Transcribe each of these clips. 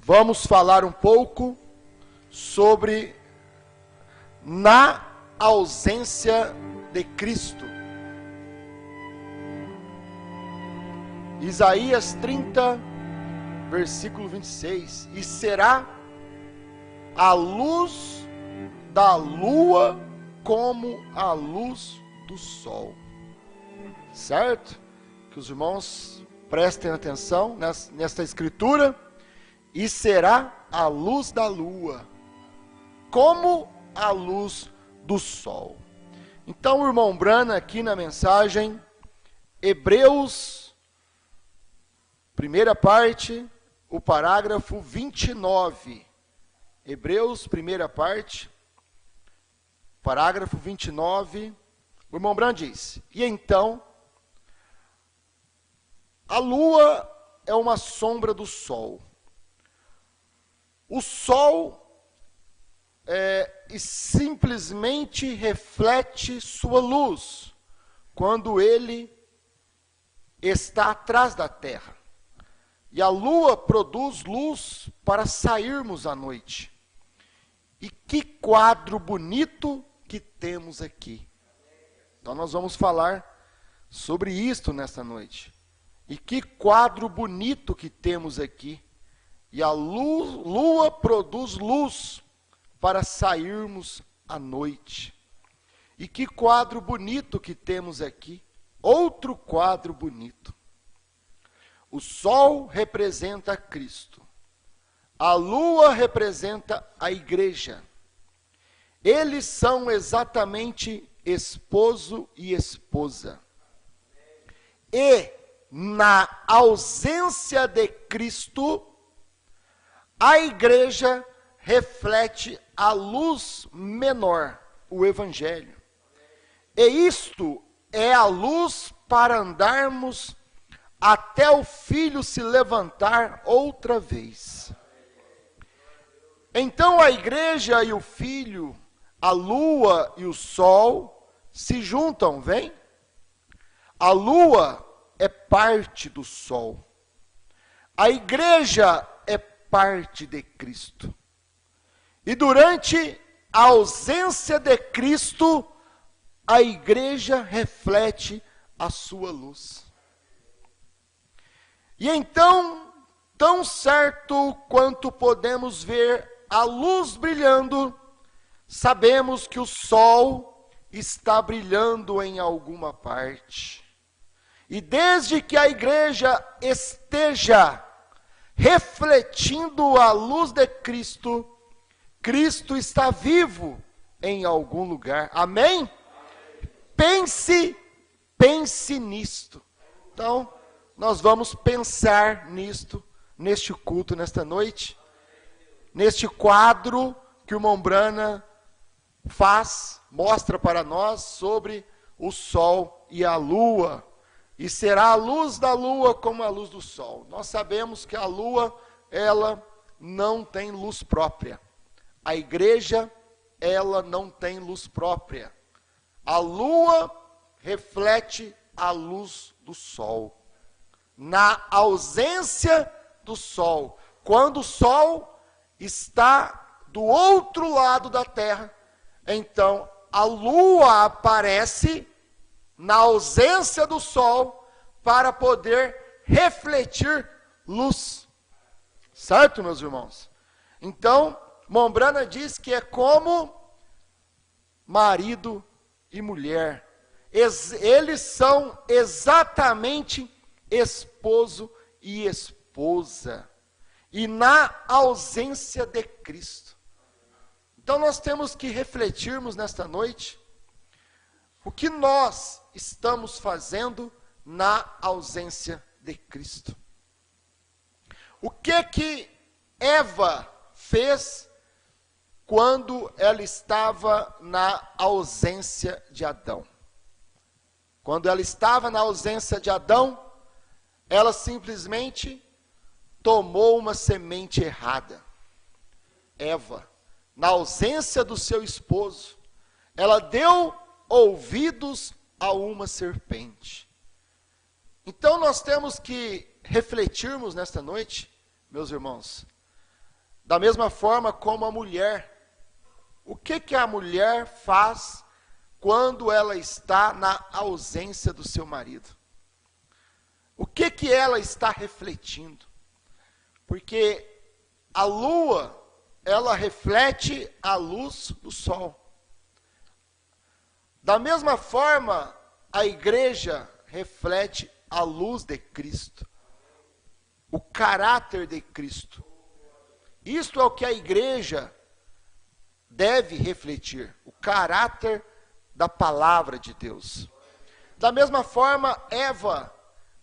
vamos falar um pouco sobre na ausência de Cristo. Isaías 30, versículo 26. E será a luz da lua como a luz do sol. Certo? Que os irmãos prestem atenção nesta escritura. E será a luz da lua como a luz do sol. Então, o irmão Brana, aqui na mensagem, Hebreus, primeira parte, o parágrafo 29. Hebreus, primeira parte, parágrafo 29. O irmão Brana diz: e então, a lua é uma sombra do sol. O sol simplesmente reflete sua luz quando ele está atrás da terra. E a lua produz luz para sairmos à noite. E que quadro bonito que temos aqui. Então nós vamos falar sobre isto nesta noite. E que quadro bonito que temos aqui. E a lua produz luz para sairmos à noite. E que quadro bonito que temos aqui. Outro quadro bonito. O sol representa Cristo. A lua representa a igreja. Eles são exatamente esposo e esposa. E na ausência de Cristo, a igreja reflete a luz menor, o evangelho. E isto é a luz para andarmos até o filho se levantar outra vez. Então a igreja e o filho, a lua e o sol se juntam, vem? A lua é parte do sol. A igreja é parte de Cristo. E durante a ausência de Cristo, a igreja reflete a sua luz. E então, tão certo quanto podemos ver a luz brilhando, sabemos que o sol está brilhando em alguma parte. E desde que a igreja esteja refletindo a luz de Cristo, Cristo está vivo em algum lugar. Amém? Pense nisto. Então, nós vamos pensar nisto, neste culto, nesta noite, neste quadro que o irmão Brana mostra para nós sobre o sol e a lua. E será a luz da lua como a luz do sol. Nós sabemos que a lua, ela não tem luz própria. A igreja, ela não tem luz própria. A lua reflete a luz do sol. Na ausência do sol, quando o sol está do outro lado da terra, então a lua aparece na ausência do sol para poder refletir luz. Certo, meus irmãos? Então, Mombrana diz que é como marido e mulher. Eles são exatamente esposo e esposa. E na ausência de Cristo. Então nós temos que refletirmos nesta noite o que nós estamos fazendo na ausência de Cristo. O que Eva fez quando ela estava na ausência de Adão? Quando ela estava na ausência de Adão, ela simplesmente tomou uma semente errada. Eva, na ausência do seu esposo, ela deu ouvidos a uma serpente. Então nós temos que refletirmos nesta noite, meus irmãos, Da mesma forma como a mulher. O que a mulher faz quando ela está na ausência do seu marido? O que ela está refletindo? Porque a lua, ela reflete a luz do sol. Da mesma forma, a igreja reflete a luz de Cristo, o caráter de Cristo. Isto é o que a igreja deve refletir, o caráter da palavra de Deus. Da mesma forma, Eva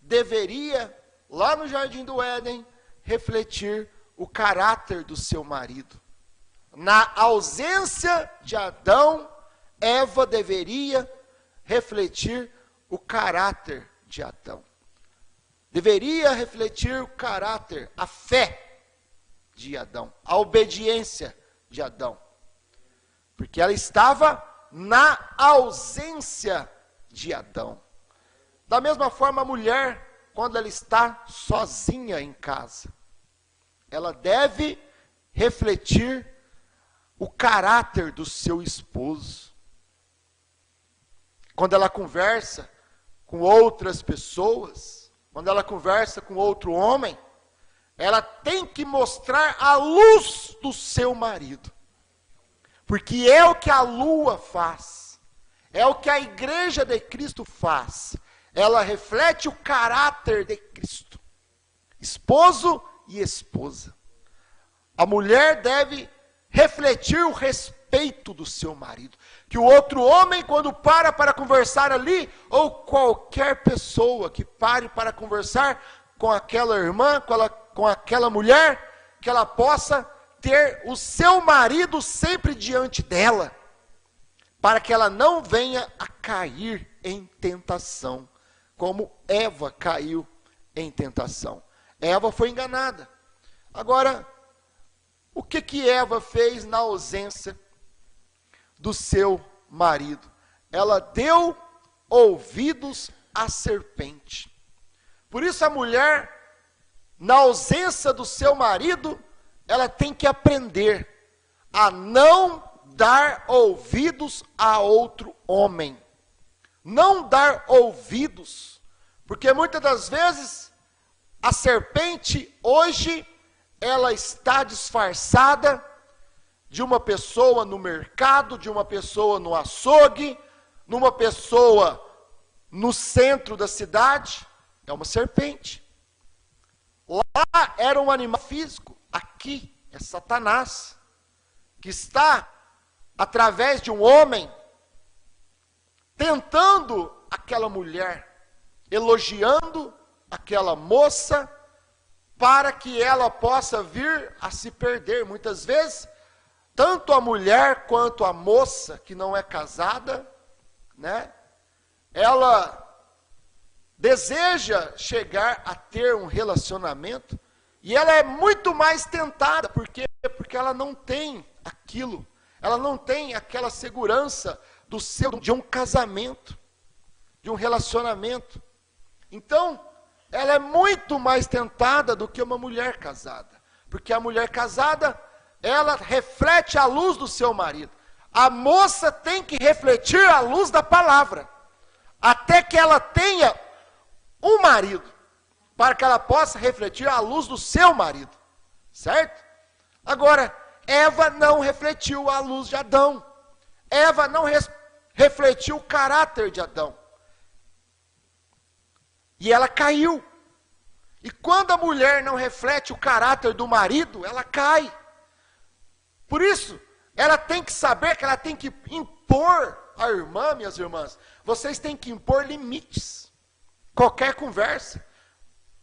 deveria, lá no Jardim do Éden, refletir o caráter do seu marido. Na ausência de Adão, Eva deveria refletir o caráter de Adão. Deveria refletir o caráter, a fé de Adão, a obediência de Adão. Porque ela estava na ausência de Adão. Da mesma forma, a mulher, quando ela está sozinha em casa, ela deve refletir o caráter do seu esposo. Quando ela conversa com outras pessoas, quando ela conversa com outro homem, ela tem que mostrar a luz do seu marido. Porque é o que a lua faz, é o que a igreja de Cristo faz. Ela reflete o caráter de Cristo. Esposo e esposa. A mulher deve refletir o respeito do seu marido. Que o outro homem, quando para conversar ali, ou qualquer pessoa que pare para conversar com aquela irmã, com aquela mulher, que ela possa ter o seu marido sempre diante dela, para que ela não venha a cair em tentação, como Eva caiu em tentação. Eva foi enganada. Agora, o que Eva fez na ausência do seu marido? Ela deu ouvidos à serpente. Por isso a mulher, na ausência do seu marido, ela tem que aprender a não dar ouvidos a outro homem. Não dar ouvidos. Porque muitas das vezes, a serpente hoje, ela está disfarçada de uma pessoa no mercado, de uma pessoa no açougue, numa pessoa no centro da cidade. É uma serpente. Lá era um animal físico. Aqui é Satanás, que está, através de um homem, tentando aquela mulher, elogiando aquela moça, para que ela possa vir a se perder. Muitas vezes, tanto a mulher quanto a moça que não é casada, né, ela deseja chegar a ter um relacionamento, e ela é muito mais tentada, porque ela não tem aquilo, ela não tem aquela segurança de um casamento, de um relacionamento. Então, ela é muito mais tentada do que uma mulher casada, porque a mulher casada, ela reflete a luz do seu marido. A moça tem que refletir a luz da palavra, até que ela tenha um marido, para que ela possa refletir a luz do seu marido, certo? Agora, Eva não refletiu a luz de Adão. Eva não refletiu o caráter de Adão. E ela caiu. E quando a mulher não reflete o caráter do marido, ela cai. Por isso, ela tem que saber que ela tem que impor à irmã, minhas irmãs, vocês têm que impor limites. Qualquer conversa.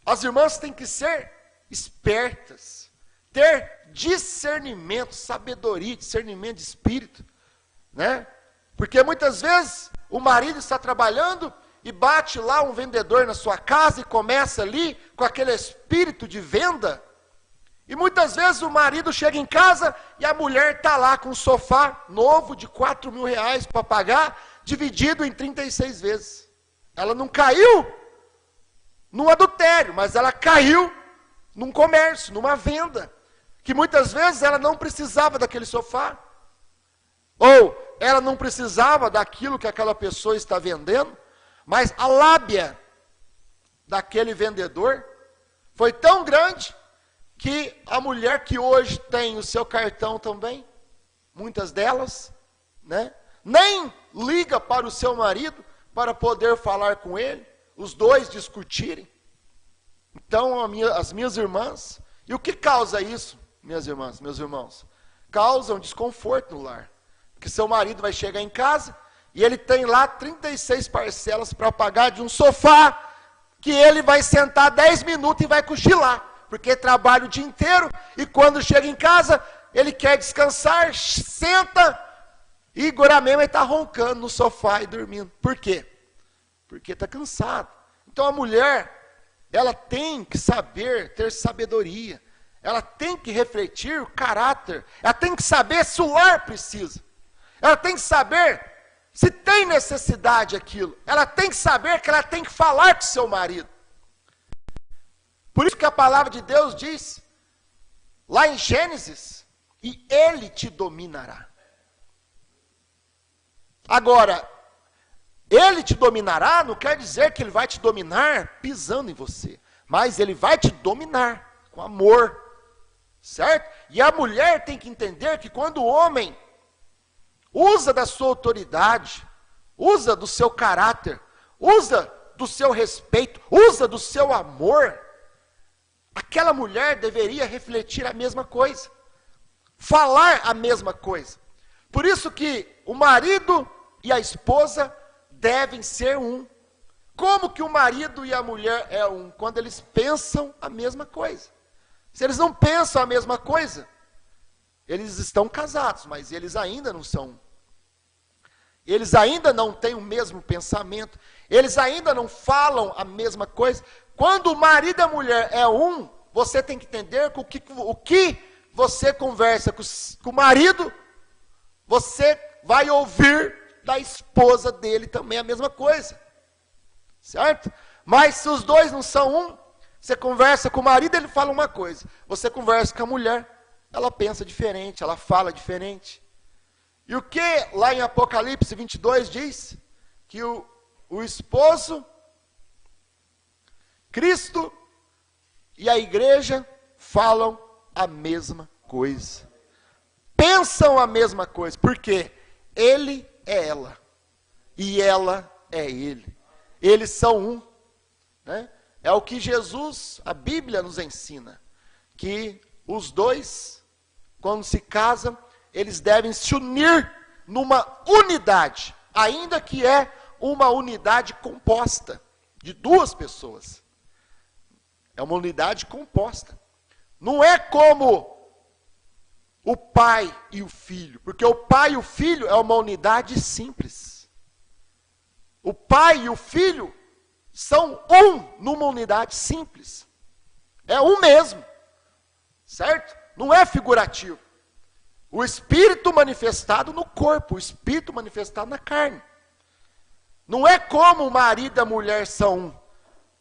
As irmãs têm que ser espertas, ter discernimento, sabedoria, discernimento de espírito, né? Porque muitas vezes o marido está trabalhando e bate lá um vendedor na sua casa e começa ali com aquele espírito de venda. E muitas vezes o marido chega em casa e a mulher está lá com um sofá novo de R$4.000 para pagar, dividido em 36 vezes. Ela não caiu num adultério, mas ela caiu num comércio, numa venda. que muitas vezes ela não precisava daquele sofá, ou ela não precisava daquilo que aquela pessoa está vendendo, mas a lábia daquele vendedor foi tão grande que a mulher que hoje tem o seu cartão também, muitas delas, né, nem liga para o seu marido para poder falar com ele, os dois discutirem. Então, as minhas irmãs, e o que causa isso, minhas irmãs, meus irmãos? Causa um desconforto no lar. Porque seu marido vai chegar em casa e ele tem lá 36 parcelas para pagar de um sofá que ele vai sentar 10 minutos e vai cochilar. Porque trabalha o dia inteiro e quando chega em casa, ele quer descansar, senta e agora mesmo ele está roncando no sofá e dormindo. Por quê? Porque está cansado. Então a mulher, ela tem que saber ter sabedoria. Ela tem que refletir o caráter. Ela tem que saber se o lar precisa. Ela tem que saber se tem necessidade aquilo. Ela tem que saber que ela tem que falar com seu marido. Por isso que a palavra de Deus diz, lá em Gênesis, e ele te dominará. Agora, ele te dominará não quer dizer que ele vai te dominar pisando em você. Mas ele vai te dominar com amor. Certo? E a mulher tem que entender que quando o homem usa da sua autoridade, usa do seu caráter, usa do seu respeito, usa do seu amor, aquela mulher deveria refletir a mesma coisa, falar a mesma coisa. Por isso que o marido e a esposa devem ser um. Como que o marido e a mulher é um? Quando eles pensam a mesma coisa. Se eles não pensam a mesma coisa, eles estão casados, mas eles ainda não são. Eles ainda não têm o mesmo pensamento. Eles ainda não falam a mesma coisa. Quando o marido e a mulher é um, você tem que entender que o que você conversa com o marido, você vai ouvir da esposa dele também a mesma coisa. Certo? Mas se os dois não são um, você conversa com o marido, ele fala uma coisa. Você conversa com a mulher, ela pensa diferente, ela fala diferente. E o que lá em Apocalipse 22 diz? Que o esposo, Cristo e a igreja falam a mesma coisa. Pensam a mesma coisa. Por quê? Ele é ela. E ela é ele. Eles são um. Né? É o que Jesus, a Bíblia nos ensina, que os dois, quando se casam, eles devem se unir numa unidade, ainda que é uma unidade composta de duas pessoas. É uma unidade composta. Não é como o pai e o filho, porque o pai e o filho é uma unidade simples. O pai e o filho são um numa unidade simples. É um mesmo. Certo? Não é figurativo. O Espírito manifestado no corpo, o Espírito manifestado na carne. Não é como o marido e a mulher são um.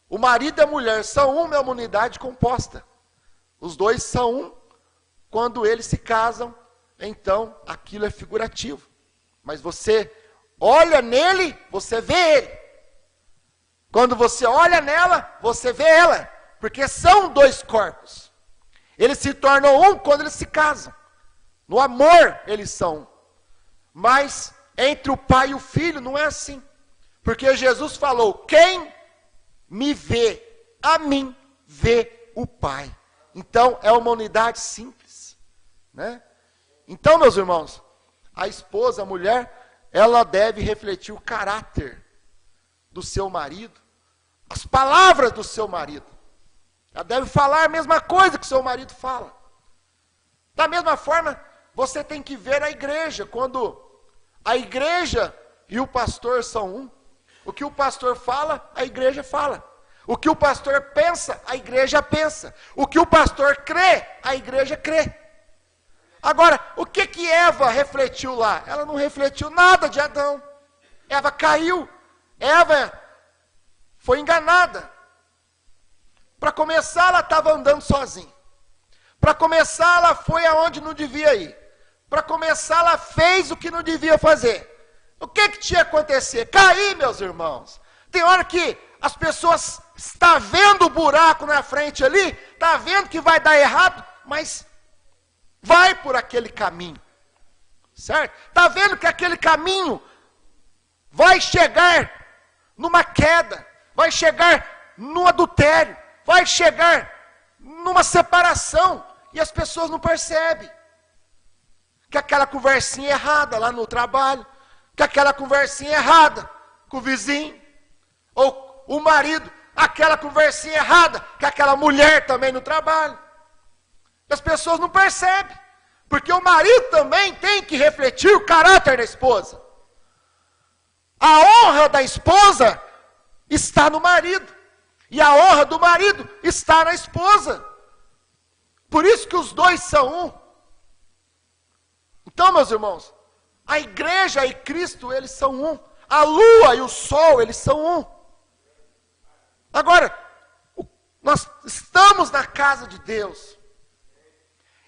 O marido e a mulher são um, é uma unidade composta. Os dois são um. Quando eles se casam, então aquilo é figurativo. Mas você olha nele, você vê ele. Quando você olha nela, você vê ela. Porque são dois corpos. Eles se tornam um quando eles se casam. No amor eles são. Mas entre o pai e o filho não é assim. Porque Jesus falou, quem me vê, a mim vê o Pai. Então é uma unidade simples. Né? Então, meus irmãos, a esposa, a mulher, ela deve refletir o caráter do seu marido, as palavras do seu marido. Ela deve falar a mesma coisa que o seu marido fala. Da mesma forma, você tem que ver a igreja, quando a igreja e o pastor são um. O que o pastor fala, a igreja fala. O que o pastor pensa, a igreja pensa. O que o pastor crê, a igreja crê. Agora, o que Eva refletiu lá? Ela não refletiu nada de Adão. Eva caiu. Eva foi enganada. Para começar, ela estava andando sozinha. Para começar, ela foi aonde não devia ir. Para começar, ela fez o que não devia fazer. O que tinha que acontecer? Cair, meus irmãos. Tem hora que as pessoas estão vendo o buraco na frente ali, está vendo que vai dar errado, mas vai por aquele caminho. Certo? Está vendo que aquele caminho vai chegar numa queda, vai chegar no adultério, vai chegar numa separação, e as pessoas não percebem. Que aquela conversinha errada lá no trabalho, que aquela conversinha errada com o vizinho, ou o marido, aquela conversinha errada com aquela mulher também no trabalho. As pessoas não percebem, porque o marido também tem que refletir o caráter da esposa. A honra da esposa está no marido, e a honra do marido está na esposa. Por isso que os dois são um. Então, meus irmãos, a igreja e Cristo, eles são um. A lua e o sol, eles são um. Agora, nós estamos na casa de Deus.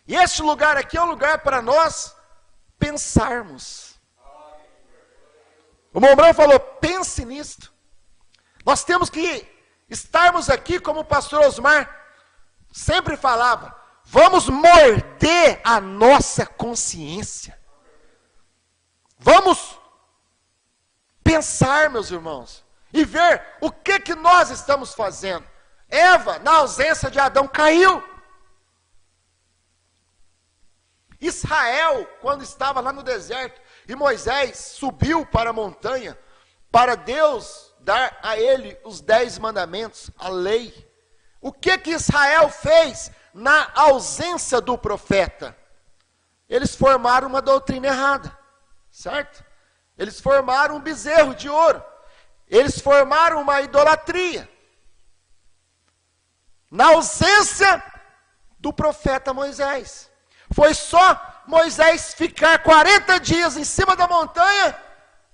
E este lugar aqui é um lugar para nós pensarmos. O Mombrão falou, pense nisto. Nós temos que estarmos aqui, como o pastor Osmar sempre falava, vamos morder a nossa consciência. Vamos pensar, meus irmãos, e ver o que nós estamos fazendo. Eva, na ausência de Adão, caiu. Israel, quando estava lá no deserto, e Moisés subiu para a montanha, para Deus dar a ele os 10 mandamentos, a lei. O que Israel fez na ausência do profeta? Eles formaram uma doutrina errada, certo? Eles formaram um bezerro de ouro. Eles formaram uma idolatria. Na ausência do profeta Moisés. Foi só Moisés ficar 40 dias em cima da montanha,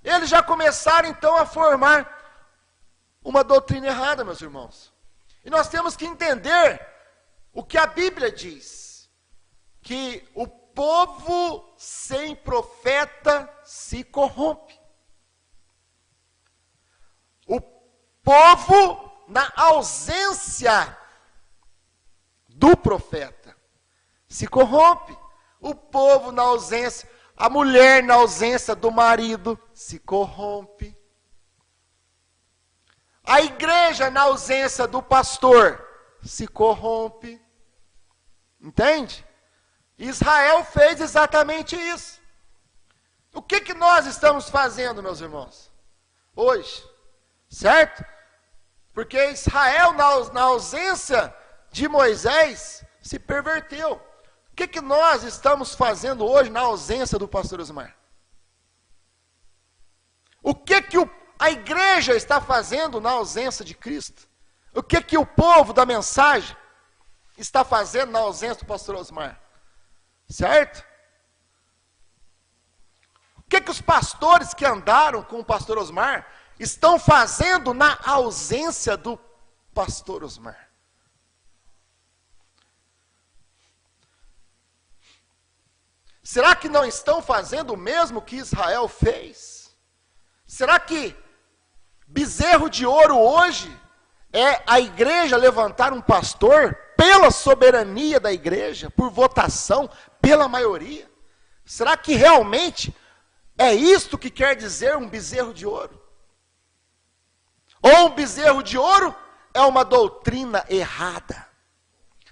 eles já começaram então a formar uma doutrina errada, meus irmãos. E nós temos que entender o que a Bíblia diz, que o povo sem profeta se corrompe. O povo na ausência do profeta se corrompe. O povo na ausência, a mulher na ausência do marido se corrompe. A igreja na ausência do pastor se corrompe. Entende? Israel fez exatamente isso. O que nós estamos fazendo, meus irmãos? Hoje, certo? Porque Israel na ausência de Moisés se perverteu. O que nós estamos fazendo hoje na ausência do pastor Osmar? O que a igreja está fazendo na ausência de Cristo? O que o povo da mensagem está fazendo na ausência do pastor Osmar? Certo? O que os pastores que andaram com o pastor Osmar estão fazendo na ausência do pastor Osmar? Será que não estão fazendo o mesmo que Israel fez? Será que bezerro de ouro hoje é a igreja levantar um pastor pela soberania da igreja, por votação, pela maioria? Será que realmente é isto que quer dizer um bezerro de ouro? Ou um bezerro de ouro é uma doutrina errada?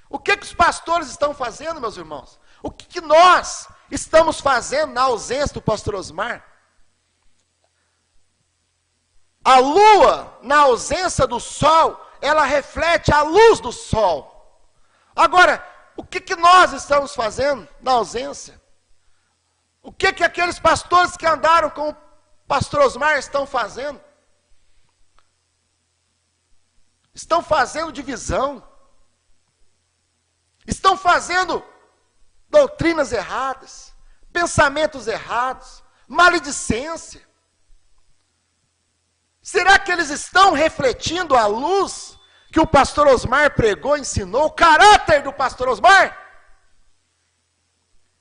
O que os pastores estão fazendo, meus irmãos? O que nós estamos fazendo na ausência do pastor Osmar? A lua, na ausência do sol, ela reflete a luz do sol. Agora, o que nós estamos fazendo na ausência? O que aqueles pastores que andaram com o pastor Osmar estão fazendo? Estão fazendo divisão. Estão fazendo doutrinas erradas, pensamentos errados, maledicência. Será que eles estão refletindo a luz que o pastor Osmar pregou, ensinou, o caráter do pastor Osmar?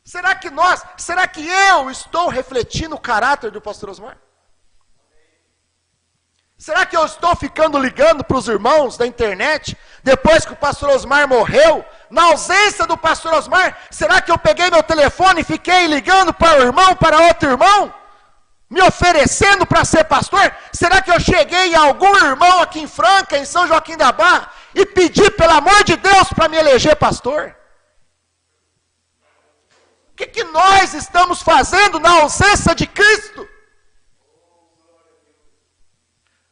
Será que eu estou refletindo o caráter do pastor Osmar? Será que eu estou ficando ligando para os irmãos da internet, depois que o pastor Osmar morreu, na ausência do pastor Osmar? Será que eu peguei meu telefone e fiquei ligando para o irmão, para outro irmão, me oferecendo para ser pastor? Será que eu cheguei a algum irmão aqui em Franca, em São Joaquim da Barra, e pedi, pelo amor de Deus, para me eleger pastor? O que nós estamos fazendo na ausência de Cristo?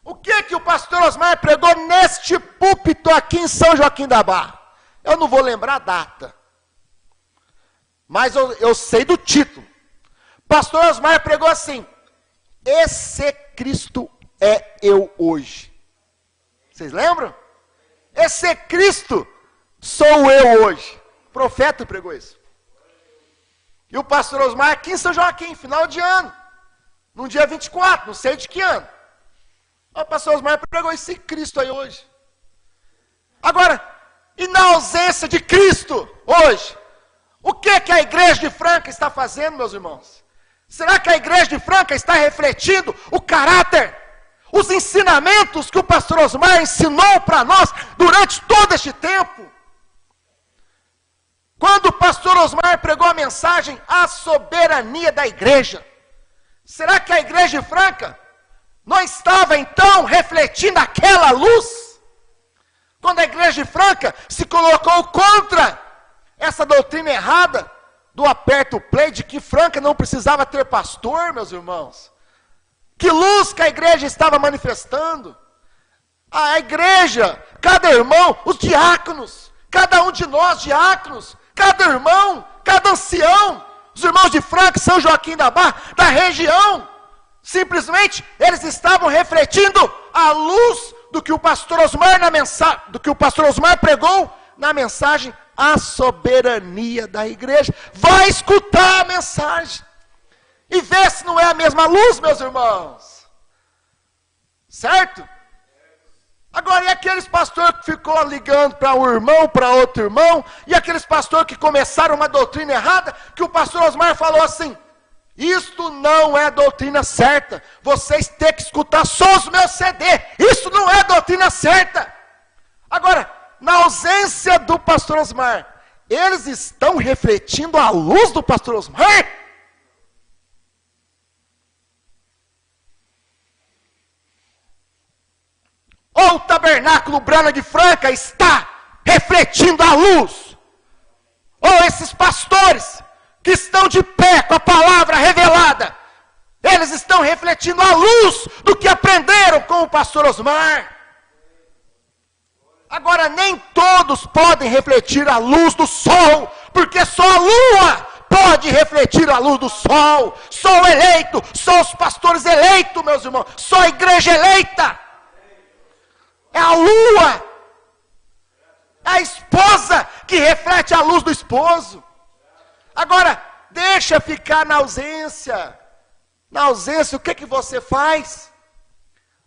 O que o pastor Osmar pregou neste púlpito aqui em São Joaquim da Barra? Eu não vou lembrar a data, mas eu sei do título. Pastor Osmar pregou assim: esse Cristo é eu hoje. Vocês lembram? Esse Cristo sou eu hoje. O profeta pregou isso. E o pastor Osmar aqui em São Joaquim, final de ano, no dia 24, não sei de que ano. O pastor Osmar pregou esse Cristo aí hoje. Agora, e na ausência de Cristo hoje, o que a igreja de Franca está fazendo, meus irmãos? Será que a igreja de Franca está refletindo o caráter, os ensinamentos que o pastor Osmar ensinou para nós durante todo este tempo? Quando o pastor Osmar pregou a mensagem, a soberania da igreja, será que a igreja de Franca não estava então refletindo aquela luz? Quando a igreja de Franca se colocou contra essa doutrina errada do aperto play, de que Franca não precisava ter pastor, meus irmãos. Que luz que a igreja estava manifestando. A igreja, cada irmão, os diáconos, cada um de nós diáconos, cada irmão, cada ancião, os irmãos de Franca, São Joaquim da Barra, da região, simplesmente eles estavam refletindo a luz do que o pastor Osmar pregou na mensagem, a soberania da igreja. Vai escutar a mensagem e ver se não é a mesma luz, meus irmãos. Certo? Agora, e aqueles pastores que ficou ligando para um irmão, para outro irmão, e aqueles pastores que começaram uma doutrina errada, que o pastor Osmar falou assim: isto não é doutrina certa, vocês têm que escutar só os meus CD, isso não é doutrina certa. Agora, na ausência do pastor Osmar, eles estão refletindo a luz do pastor Osmar? Ou o tabernáculo Brana de Franca está refletindo a luz? Ou esses pastores que estão de pé com a palavra revelada, eles estão refletindo a luz do que aprenderam com o pastor Osmar? Agora, nem todos podem refletir a luz do sol, porque só a lua pode refletir a luz do sol. Só o eleito, só os pastores eleitos, meus irmãos, só a igreja eleita. É a lua, é a esposa que reflete a luz do esposo. Agora, deixa ficar na ausência. Na ausência, o que você faz?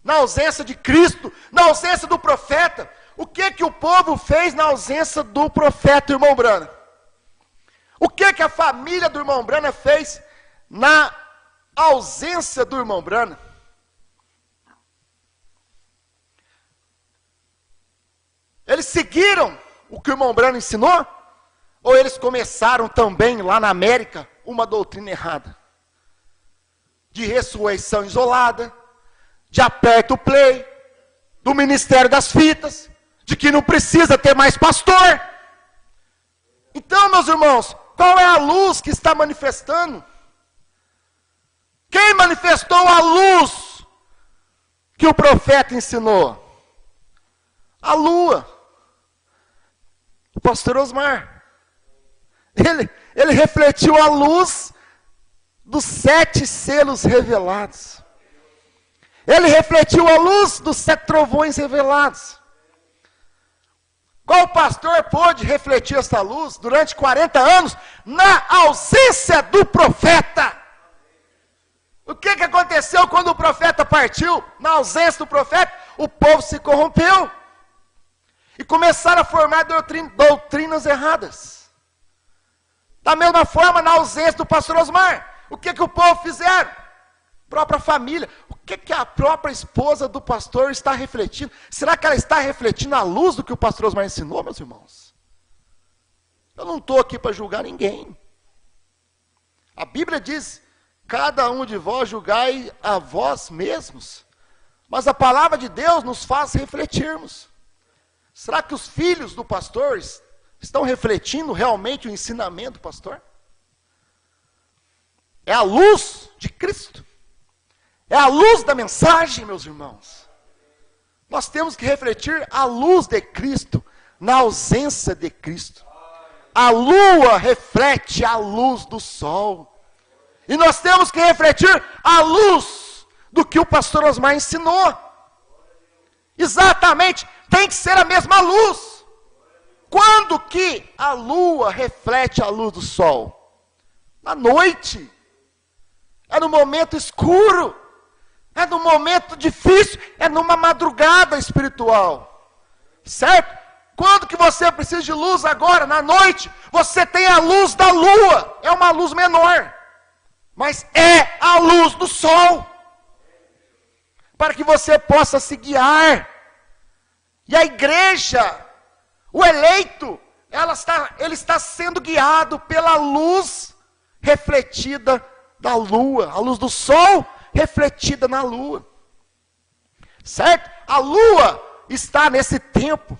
Na ausência de Cristo, na ausência do profeta. O que o povo fez na ausência do profeta, irmão Brana? O que a família do irmão Brana fez na ausência do irmão Brana? Eles seguiram o que o irmão Brana ensinou? Ou eles começaram também lá na América uma doutrina errada? De ressurreição isolada, de aperto play, do ministério das fitas, de que não precisa ter mais pastor. Então, meus irmãos, qual é a luz que está manifestando? Quem manifestou a luz que o profeta ensinou? A lua. O pastor Osmar. Ele refletiu a luz dos 7 selos revelados. Ele refletiu a luz dos 7 trovões revelados. Qual pastor pôde refletir essa luz durante 40 anos na ausência do profeta? O que aconteceu quando o profeta partiu? Na ausência do profeta, o povo se corrompeu e começaram a formar doutrinas erradas. Da mesma forma, na ausência do pastor Osmar, o que o povo fizeram? Própria família. O que a própria esposa do pastor está refletindo? Será que ela está refletindo a luz do que o pastor Osmar ensinou, meus irmãos? Eu não estou aqui para julgar ninguém. A Bíblia diz, cada um de vós julgai a vós mesmos. Mas a palavra de Deus nos faz refletirmos. Será que os filhos do pastor estão refletindo realmente o ensinamento do pastor? É a luz de Cristo. É a luz da mensagem, meus irmãos. Nós temos que refletir a luz de Cristo na ausência de Cristo. A lua reflete a luz do sol. E nós temos que refletir a luz do que o pastor Osmar ensinou. Exatamente, tem que ser a mesma luz. Quando que a lua reflete a luz do sol? Na noite. É no momento escuro. É no momento difícil. É numa madrugada espiritual. Certo? Quando que você precisa de luz agora? Na noite. Você tem a luz da lua. É uma luz menor. Mas é a luz do sol. Para que você possa se guiar. E a igreja, o eleito, ele está sendo guiado pela luz refletida da lua. A luz do sol refletida na lua. Certo? A lua está nesse tempo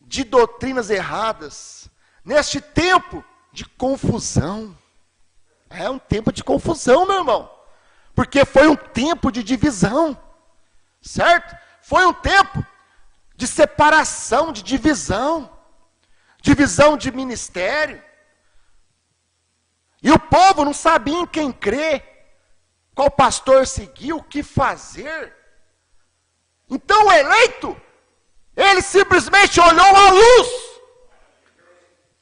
de doutrinas erradas. Neste tempo de confusão. É um tempo de confusão, meu irmão. Porque foi um tempo de divisão. Certo? Foi um tempo de separação, de divisão. Divisão de ministério. E o povo não sabia em quem crer. Qual pastor seguir, o que fazer. Então o eleito, ele simplesmente olhou a luz.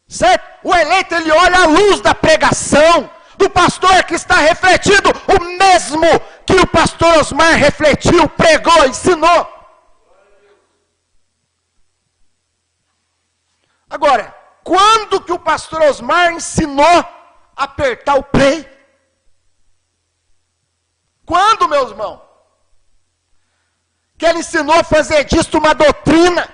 Certo? O eleito, ele olha a luz da pregação do pastor que está refletindo o mesmo que o pastor Osmar refletiu, pregou, ensinou. Agora, quando que o pastor Osmar ensinou a apertar o play? Quando, meus irmãos? Que ele ensinou a fazer disso uma doutrina.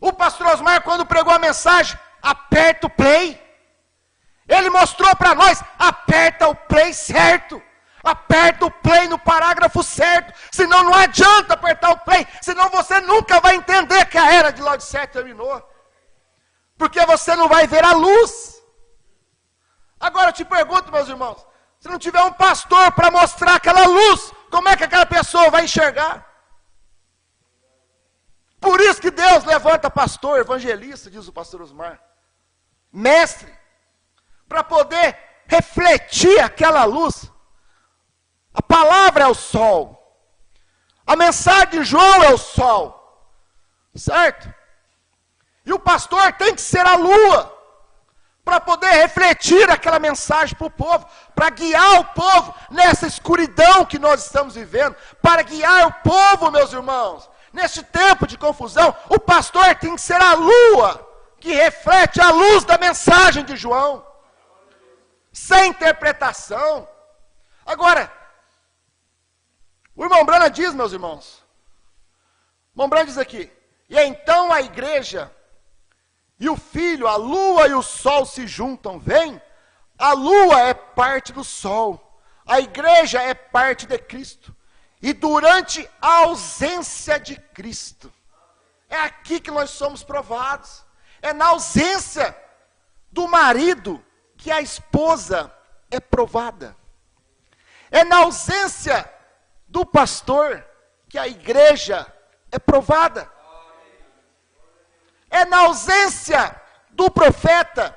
O pastor Osmar, quando pregou a mensagem, aperta o play. Ele mostrou para nós, aperta o play certo. Aperta o play no parágrafo certo. Senão não adianta apertar o play. Senão você nunca vai entender que a era de Laodiceia terminou. Porque você não vai ver a luz. Agora eu te pergunto, meus irmãos, se não tiver um pastor para mostrar aquela luz, como é que aquela pessoa vai enxergar? Por isso que Deus levanta pastor, evangelista, diz o pastor Osmar, mestre, para poder refletir aquela luz. A palavra é o sol. A mensagem de João é o sol. Certo? E o pastor tem que ser a lua, para poder refletir aquela mensagem para o povo, para guiar o povo nessa escuridão que nós estamos vivendo, para guiar o povo, meus irmãos, neste tempo de confusão. O pastor tem que ser a lua, que reflete a luz da mensagem de João, sem interpretação. Agora, o irmão Brana diz, meus irmãos, o irmão Brana diz aqui, e então a igreja e o filho, a lua e o sol se juntam, vem? A lua é parte do sol, a igreja é parte de Cristo. E durante a ausência de Cristo, é aqui que nós somos provados. É na ausência do marido que a esposa é provada. É na ausência do pastor que a igreja é provada. É na ausência do profeta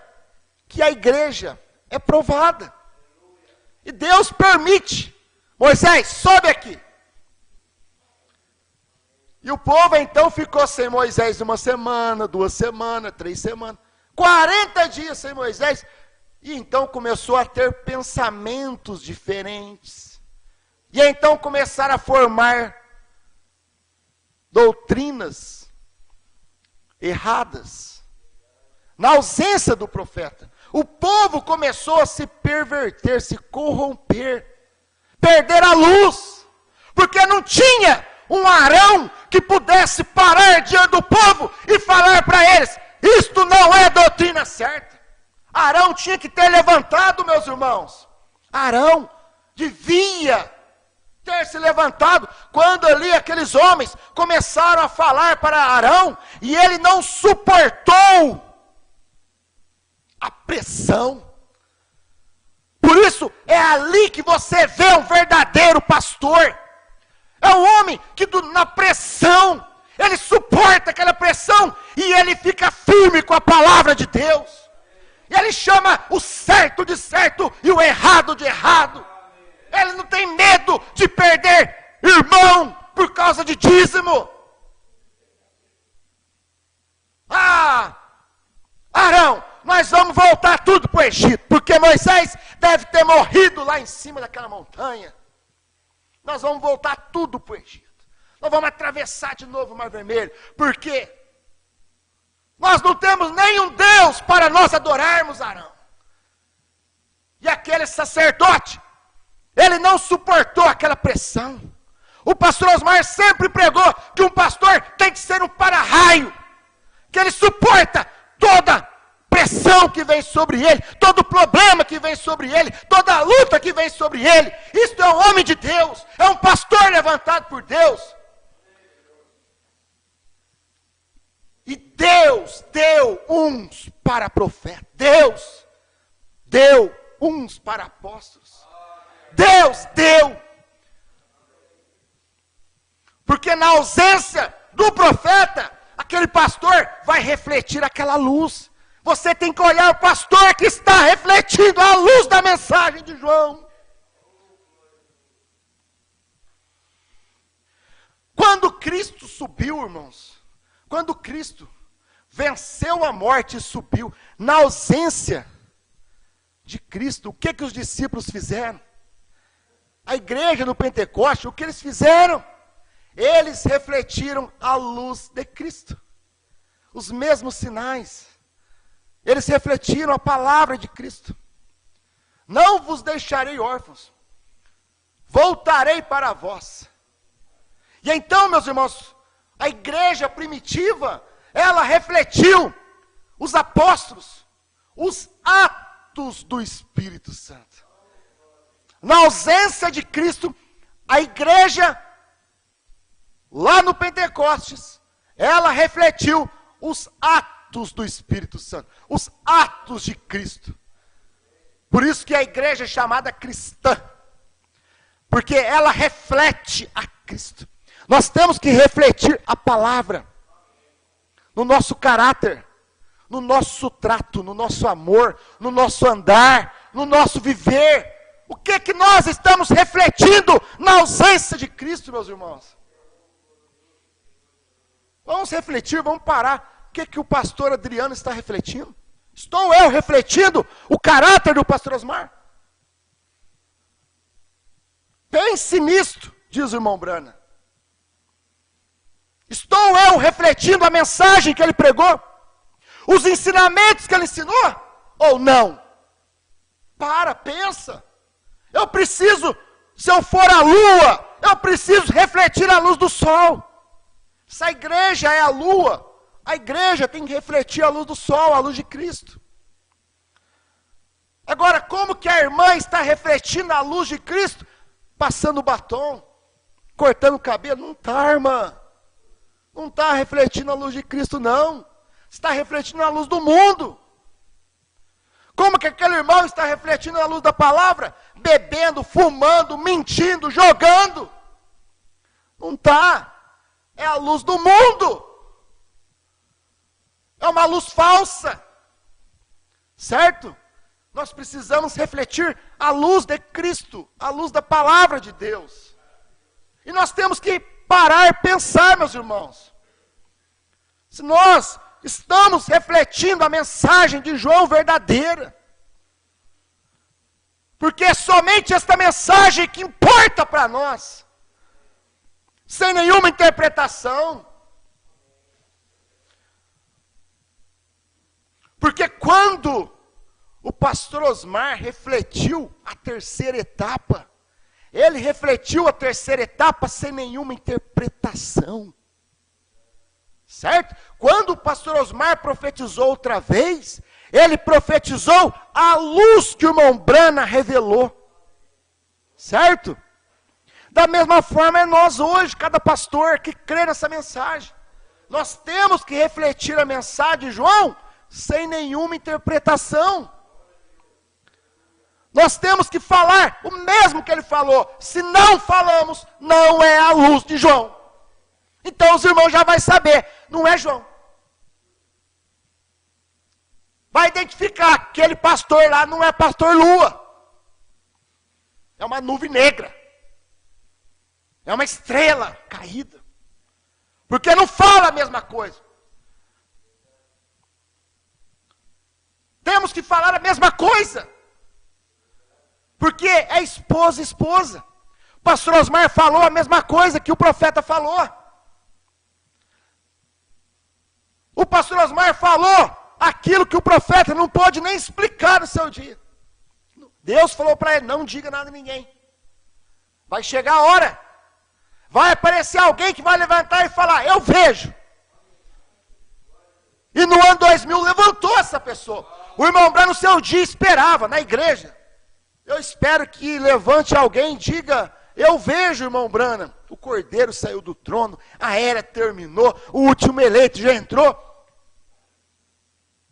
que a igreja é provada. E Deus permite. Moisés, sobe aqui. E o povo então ficou sem Moisés 1 semana, 2 semanas, 3 semanas, 40 dias sem Moisés. E então começou a ter pensamentos diferentes. E então começaram a formar doutrinas erradas. na ausência do profeta, o povo começou a se perverter, se corromper, perder a luz, porque não tinha um Arão que pudesse parar diante do povo e falar para eles: isto não é doutrina certa. Arão tinha que ter levantado, meus irmãos. Arão devia ter se levantado quando ali aqueles homens começaram a falar para Arão e ele não suportou a pressão. Por isso é ali que você vê um verdadeiro pastor. É um homem que na pressão, ele suporta aquela pressão e ele fica firme com a palavra de Deus. E ele chama o certo de certo e o errado de errado. Ele não tem medo de perder irmão por causa de dízimo. Arão, nós vamos voltar tudo para o Egito, porque Moisés deve ter morrido lá em cima daquela montanha. Nós vamos voltar tudo para o Egito. Nós vamos atravessar de novo o Mar Vermelho, porque nós não temos nenhum Deus para nós adorarmos, Arão. E aquele sacerdote, ele não suportou aquela pressão. O pastor Osmar sempre pregou que um pastor tem que ser um para-raio, que ele suporta toda pressão que vem sobre ele, todo problema que vem sobre ele, toda luta que vem sobre ele. Isto é um homem de Deus, é um pastor levantado por Deus. E Deus deu uns para profetas, Deus deu uns para apóstolos, Deus deu. Porque na ausência do profeta, aquele pastor vai refletir aquela luz. Você tem que olhar o pastor que está refletindo a luz da mensagem de João. Quando Cristo subiu, irmãos, quando Cristo venceu a morte e subiu, na ausência de Cristo, o que os discípulos fizeram? A igreja no Pentecoste, o que eles fizeram? Eles refletiram a luz de Cristo. Os mesmos sinais. Eles refletiram a palavra de Cristo. Não vos deixarei órfãos. Voltarei para vós. E então, meus irmãos, a igreja primitiva, ela refletiu os apóstolos, os atos do Espírito Santo. Na ausência de Cristo, a igreja, lá no Pentecostes, ela refletiu os atos do Espírito Santo, os atos de Cristo. Por isso que a igreja é chamada cristã, porque ela reflete a Cristo. Nós temos que refletir a palavra, no nosso caráter, no nosso trato, no nosso amor, no nosso andar, no nosso viver. O que nós estamos refletindo na ausência de Cristo, meus irmãos? Vamos refletir, vamos parar. O que o pastor Adriano está refletindo? Estou eu refletindo o caráter do pastor Osmar? Pense nisto, diz o irmão Brana. Estou eu refletindo a mensagem que ele pregou? Os ensinamentos que ele ensinou? Ou não? Pensa. Eu preciso, se eu for a lua, eu preciso refletir a luz do sol. Se a igreja é a lua, a igreja tem que refletir a luz do sol, a luz de Cristo. Agora, como que a irmã está refletindo a luz de Cristo? Passando batom, cortando o cabelo? Não está, irmã. Não está refletindo a luz de Cristo, não. Está refletindo a luz do mundo. Como que aquele irmão está refletindo a luz da palavra? Bebendo, fumando, mentindo, jogando. Não está. É a luz do mundo. É uma luz falsa. Certo? Nós precisamos refletir a luz de Cristo, a luz da palavra de Deus. E nós temos que parar e pensar, meus irmãos. Se nós estamos refletindo a mensagem de João verdadeira. Porque é somente esta mensagem que importa para nós. Sem nenhuma interpretação. Porque quando o pastor Osmar refletiu a terceira etapa, ele refletiu a terceira etapa sem nenhuma interpretação. Certo? Quando o pastor Osmar profetizou outra vez, ele profetizou a luz que o irmão Brana revelou. Certo? Da mesma forma é nós hoje, cada pastor que crê nessa mensagem. Nós temos que refletir a mensagem de João sem nenhuma interpretação. Nós temos que falar o mesmo que ele falou. Se não falamos, não é a luz de João. Então os irmãos já vão saber, não é João. Vai identificar, aquele pastor lá não é pastor Lua. É uma nuvem negra. É uma estrela caída. Porque não fala a mesma coisa. Temos que falar a mesma coisa. Porque é esposa. O pastor Osmar falou a mesma coisa que o profeta falou. O pastor Osmar falou aquilo que o profeta não pôde nem explicar no seu dia. Deus falou para ele, não diga nada a ninguém. Vai chegar a hora. Vai aparecer alguém que vai levantar e falar, eu vejo. E no ano 2000 levantou essa pessoa. O irmão Brana no seu dia esperava, na igreja. Eu espero que levante alguém e diga, eu vejo, irmão Brana. O cordeiro saiu do trono, a era terminou, o último eleito já entrou.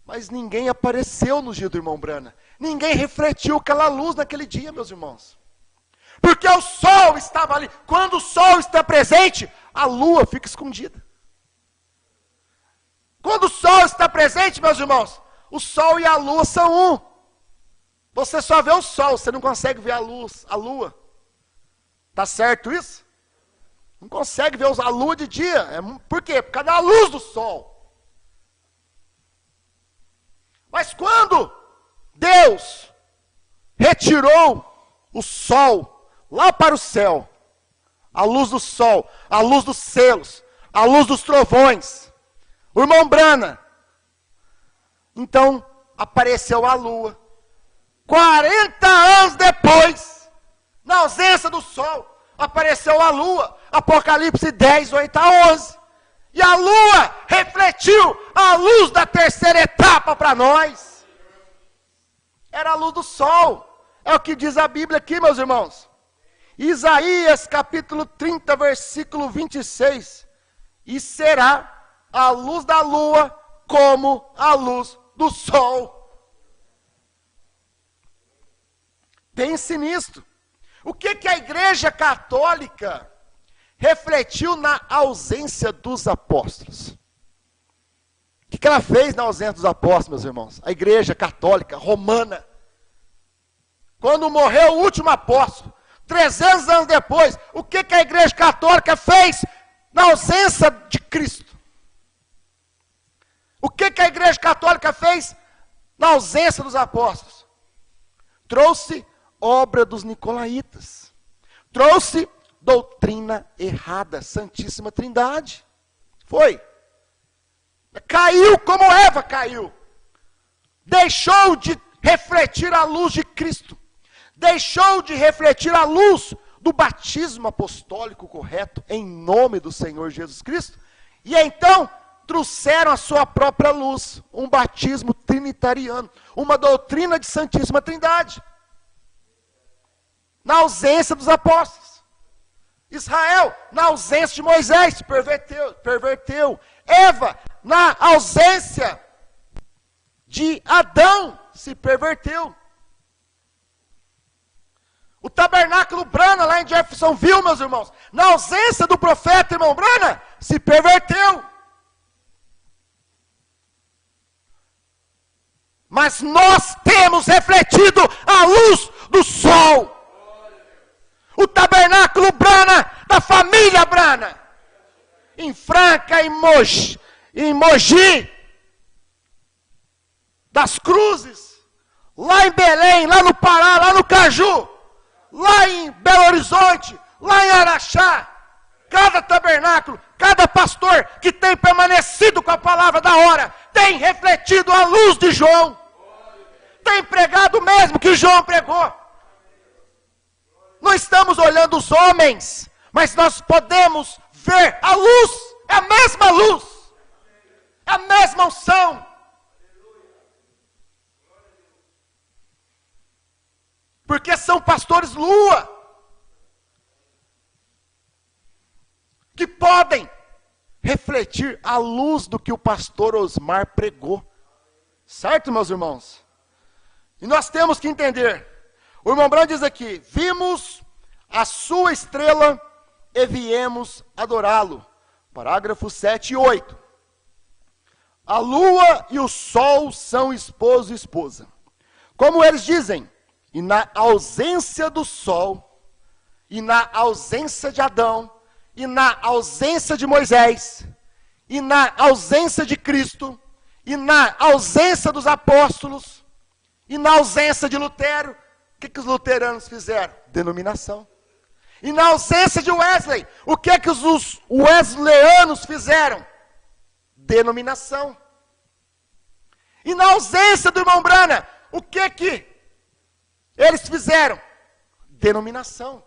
Mas ninguém apareceu no dia do irmão Brana. Ninguém refletiu aquela luz naquele dia, meus irmãos. Porque o sol estava ali. Quando o sol está presente, a lua fica escondida. Quando o sol está presente, meus irmãos, o sol e a lua são um. Você só vê o sol, você não consegue ver a lua. Tá certo isso? Não consegue ver a lua de dia. Por quê? Por causa da luz do sol. Mas quando Deus retirou o sol lá para o céu, a luz do sol, a luz dos selos, a luz dos trovões, o irmão Brana, então apareceu a lua, 40 anos depois, na ausência do sol, apareceu a lua, Apocalipse 10, 8 a 11, e a lua refletiu a luz da terceira etapa para nós, era a luz do sol, é o que diz a Bíblia aqui, meus irmãos. Isaías capítulo 30, versículo 26. E será a luz da lua como a luz do sol. Pense nisto. O que a igreja católica refletiu na ausência dos apóstolos? O que ela fez na ausência dos apóstolos, meus irmãos? A igreja católica romana, quando morreu o último apóstolo, 300 anos depois, o que a igreja católica fez na ausência de Cristo? O que a igreja católica fez na ausência dos apóstolos? Trouxe obra dos nicolaítas. Trouxe doutrina errada, Santíssima Trindade. Foi. Caiu como Eva caiu. Deixou de refletir a luz de Cristo. Deixou de refletir a luz do batismo apostólico correto, em nome do Senhor Jesus Cristo, e então trouxeram a sua própria luz, um batismo trinitariano, uma doutrina de Santíssima Trindade, na ausência dos apóstolos. Israel, na ausência de Moisés, perverteu. Eva, na ausência de Adão, se perverteu. O tabernáculo Brana, lá em Jeffersonville, meus irmãos, na ausência do profeta, irmão Brana, se perverteu. Mas nós temos refletido a luz do sol. O tabernáculo Brana, da família Brana, em Franca, em Mogi, das Cruzes, lá em Belém, lá no Pará, lá no Caju, lá em Belo Horizonte, lá em Araxá, cada tabernáculo, cada pastor que tem permanecido com a palavra da hora, tem refletido a luz de João. tem pregado o mesmo que João pregou. Não estamos olhando os homens, mas nós podemos ver a luz, é a mesma luz, é a mesma unção. Porque são pastores lua, que podem refletir a luz do que o pastor Osmar pregou. Certo, meus irmãos? E nós temos que entender. O irmão Branham diz aqui: vimos a sua estrela e viemos adorá-lo. Parágrafos 7 e 8. A lua e o sol são esposo e esposa. Como eles dizem, e na ausência do sol, e na ausência de Adão, e na ausência de Moisés, e na ausência de Cristo, e na ausência dos apóstolos, e na ausência de Lutero, o que os luteranos fizeram? Denominação. E na ausência de Wesley, o que os wesleyanos fizeram? Denominação. E na ausência do irmão Branham, o que eles fizeram? Denominação.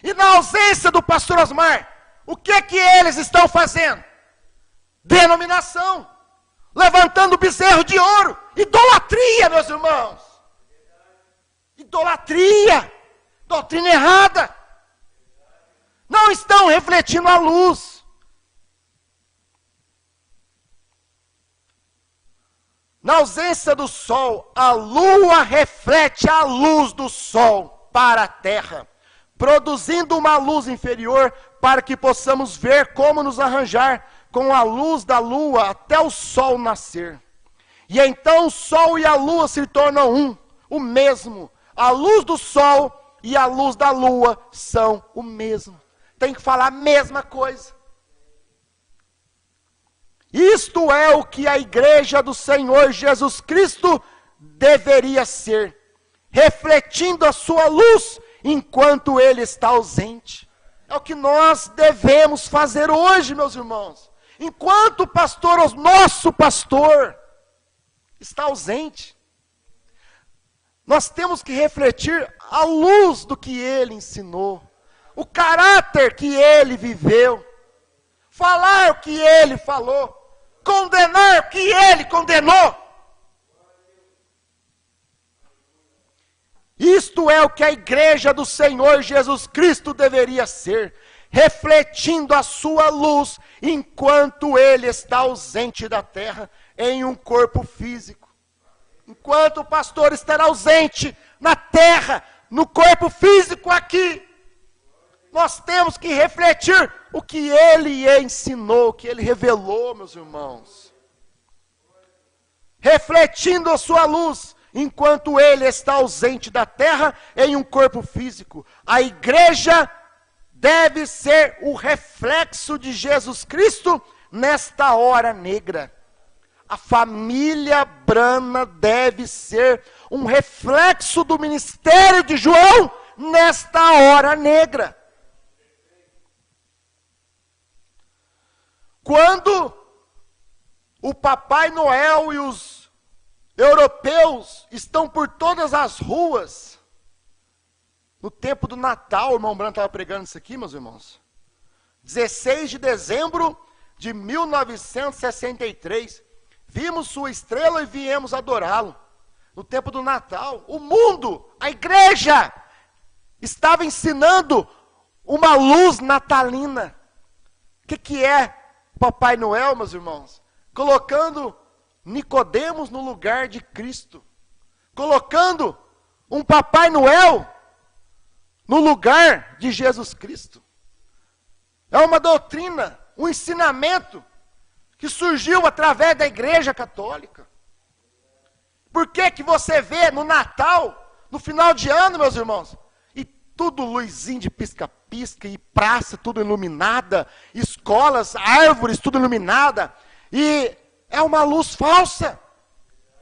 E na ausência do pastor Osmar, o que eles estão fazendo? Denominação. Levantando bezerro de ouro. Idolatria, meus irmãos. Idolatria. Doutrina errada. Não estão refletindo a luz. Na ausência do sol, a lua reflete a luz do sol para a terra, produzindo uma luz inferior para que possamos ver como nos arranjar com a luz da lua até o sol nascer. E então o sol e a lua se tornam um, o mesmo. A luz do sol e a luz da lua são o mesmo. Tem que falar a mesma coisa. Isto é o que a igreja do Senhor Jesus Cristo deveria ser, refletindo a sua luz enquanto ele está ausente. É o que nós devemos fazer hoje, meus irmãos. Enquanto o pastor, o nosso pastor, está ausente, nós temos que refletir a luz do que ele ensinou, o caráter que ele viveu, falar o que ele falou, condenar o que ele condenou. Isto é o que a igreja do Senhor Jesus Cristo deveria ser, refletindo a sua luz enquanto ele está ausente da terra em um corpo físico. Enquanto o pastor estará ausente na terra, no corpo físico aqui, nós temos que refletir o que ele ensinou, o que ele revelou, meus irmãos. Refletindo a sua luz, enquanto ele está ausente da terra em um corpo físico. A igreja deve ser o reflexo de Jesus Cristo nesta hora negra. A família Branham deve ser um reflexo do ministério de João nesta hora negra. Quando o Papai Noel e os europeus estão por todas as ruas, no tempo do Natal, o irmão Branham estava pregando isso aqui, meus irmãos. 16 de dezembro de 1963, vimos sua estrela e viemos adorá-lo. No tempo do Natal, o mundo, a igreja, estava ensinando uma luz natalina. O que é Papai Noel, meus irmãos? Colocando Nicodemos no lugar de Cristo. Colocando um Papai Noel no lugar de Jesus Cristo. É uma doutrina, um ensinamento que surgiu através da Igreja Católica. Por que você vê no Natal, no final de ano, meus irmãos, e tudo luzinho de pisca-pisca, e praça tudo iluminada, escolas, árvores tudo iluminada, e é uma luz falsa,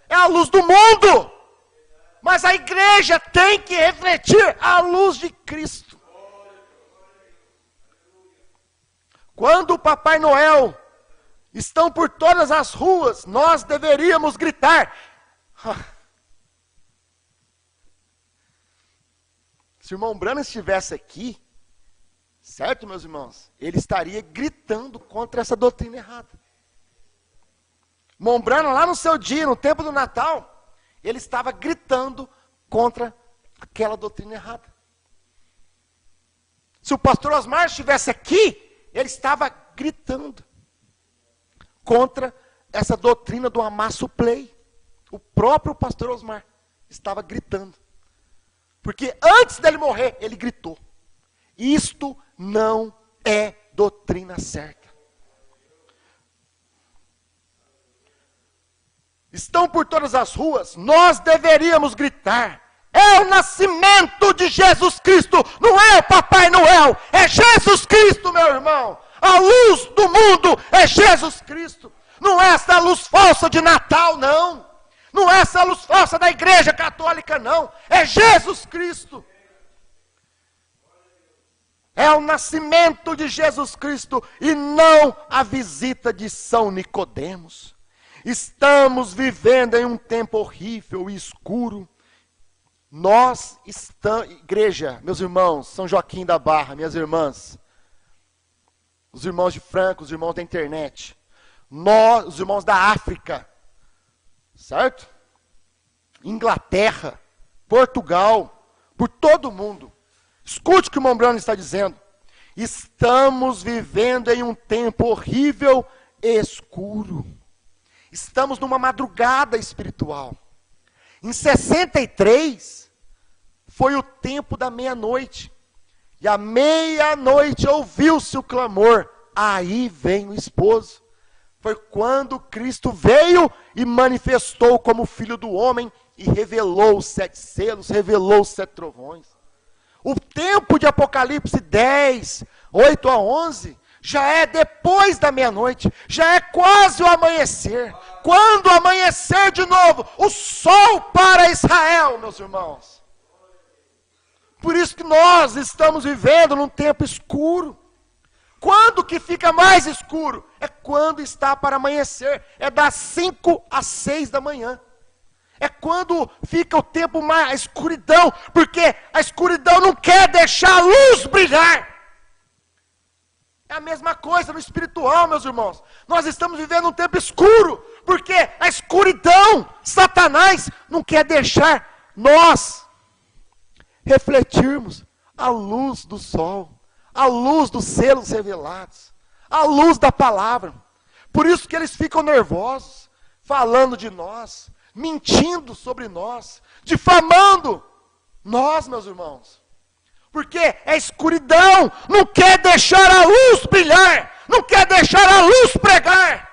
é a luz do mundo, mas a igreja tem que refletir a luz de Cristo. Quando o Papai Noel estão por todas as ruas, nós deveríamos gritar: Se o irmão Branham estivesse aqui, certo, meus irmãos? Ele estaria gritando contra essa doutrina errada. Irmão Branham, lá no seu dia, no tempo do Natal, ele estava gritando contra aquela doutrina errada. Se o pastor Osmar estivesse aqui, ele estava gritando contra essa doutrina do amasso play. O próprio pastor Osmar estava gritando. Porque antes dele morrer, ele gritou. Isto não é doutrina certa. Estão por todas as ruas, nós deveríamos gritar. É o nascimento de Jesus Cristo, não é o Papai Noel, é Jesus Cristo, meu irmão. A luz do mundo é Jesus Cristo. Não é essa luz falsa de Natal, não. Não é essa luz falsa da igreja católica, não. É Jesus Cristo. É o nascimento de Jesus Cristo e não a visita de São Nicodemos. Estamos vivendo em um tempo horrível e escuro. Nós estamos, igreja, meus irmãos, São Joaquim da Barra, minhas irmãs, os irmãos de Franca, os irmãos da internet, nós, os irmãos da África, certo? Inglaterra, Portugal, por todo mundo. Escute o que o irmão Branham está dizendo. Estamos vivendo em um tempo horrível e escuro. Estamos numa madrugada espiritual. Em 63, foi o tempo da meia-noite. E à meia-noite ouviu-se o clamor. Aí vem o esposo. Foi quando Cristo veio e manifestou como Filho do Homem e revelou os 7 selos, revelou os 7 trovões. O tempo de Apocalipse 10, 8 a 11, já é depois da meia-noite, já é quase o amanhecer. Quando amanhecer de novo, o sol para Israel, meus irmãos. Por isso que nós estamos vivendo num tempo escuro. Quando que fica mais escuro? É quando está para amanhecer. É das 5 às 6 da manhã. É quando fica o tempo mais, a escuridão. Porque a escuridão não quer deixar a luz brilhar. É a mesma coisa no espiritual, meus irmãos. Nós estamos vivendo um tempo escuro. Porque a escuridão, Satanás, não quer deixar nós refletirmos a luz do sol. A luz dos selos revelados, a luz da palavra. Por isso que eles ficam nervosos, falando de nós, mentindo sobre nós, difamando nós, meus irmãos. Porque a escuridão não quer deixar a luz brilhar, não quer deixar a luz pregar.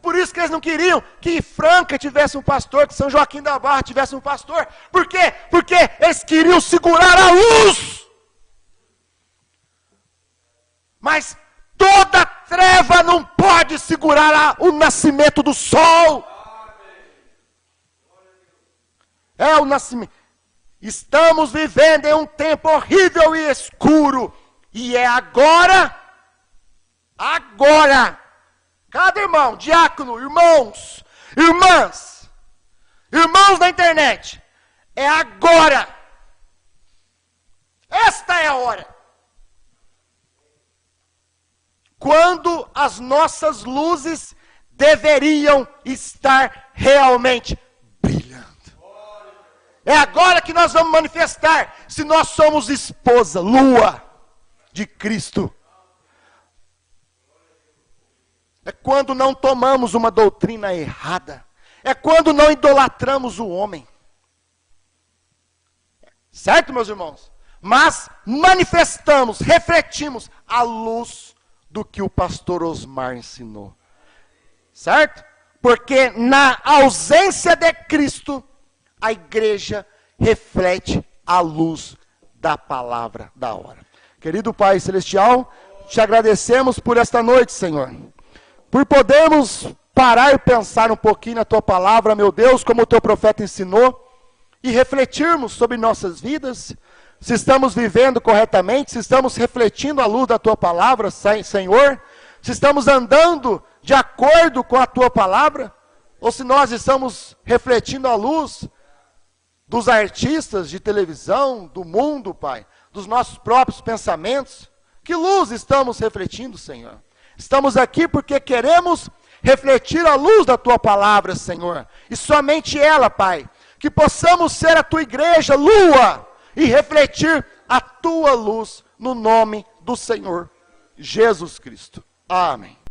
Por isso que eles não queriam que Franca tivesse um pastor, que São Joaquim da Barra tivesse um pastor. Por quê? Porque eles queriam segurar a luz. Mas toda treva não pode segurar o nascimento do sol. É o nascimento. Estamos vivendo em um tempo horrível e escuro. E é agora. Cada irmão, diácono, irmãos, irmãs, irmãos da internet. É agora. Esta é a hora. Quando as nossas luzes deveriam estar realmente brilhando. É agora que nós vamos manifestar se nós somos esposa, lua de Cristo. É quando não tomamos uma doutrina errada. É quando não idolatramos o homem. Certo, meus irmãos? Mas manifestamos, refletimos a luz do que o pastor Osmar ensinou. Certo? Porque na ausência de Cristo, a igreja reflete a luz da palavra da hora. Querido Pai Celestial, te agradecemos por esta noite, Senhor. Por podermos parar e pensar um pouquinho na tua palavra, meu Deus, como o teu profeta ensinou, e refletirmos sobre nossas vidas, se estamos vivendo corretamente, se estamos refletindo a luz da tua palavra, Senhor, se estamos andando de acordo com a tua palavra, ou se nós estamos refletindo a luz dos artistas de televisão, do mundo, Pai, dos nossos próprios pensamentos? Que luz estamos refletindo, Senhor? Estamos aqui porque queremos refletir a luz da Tua palavra, Senhor, e somente ela, Pai, que possamos ser a Tua igreja, lua, e refletir a Tua luz, no nome do Senhor Jesus Cristo. Amém.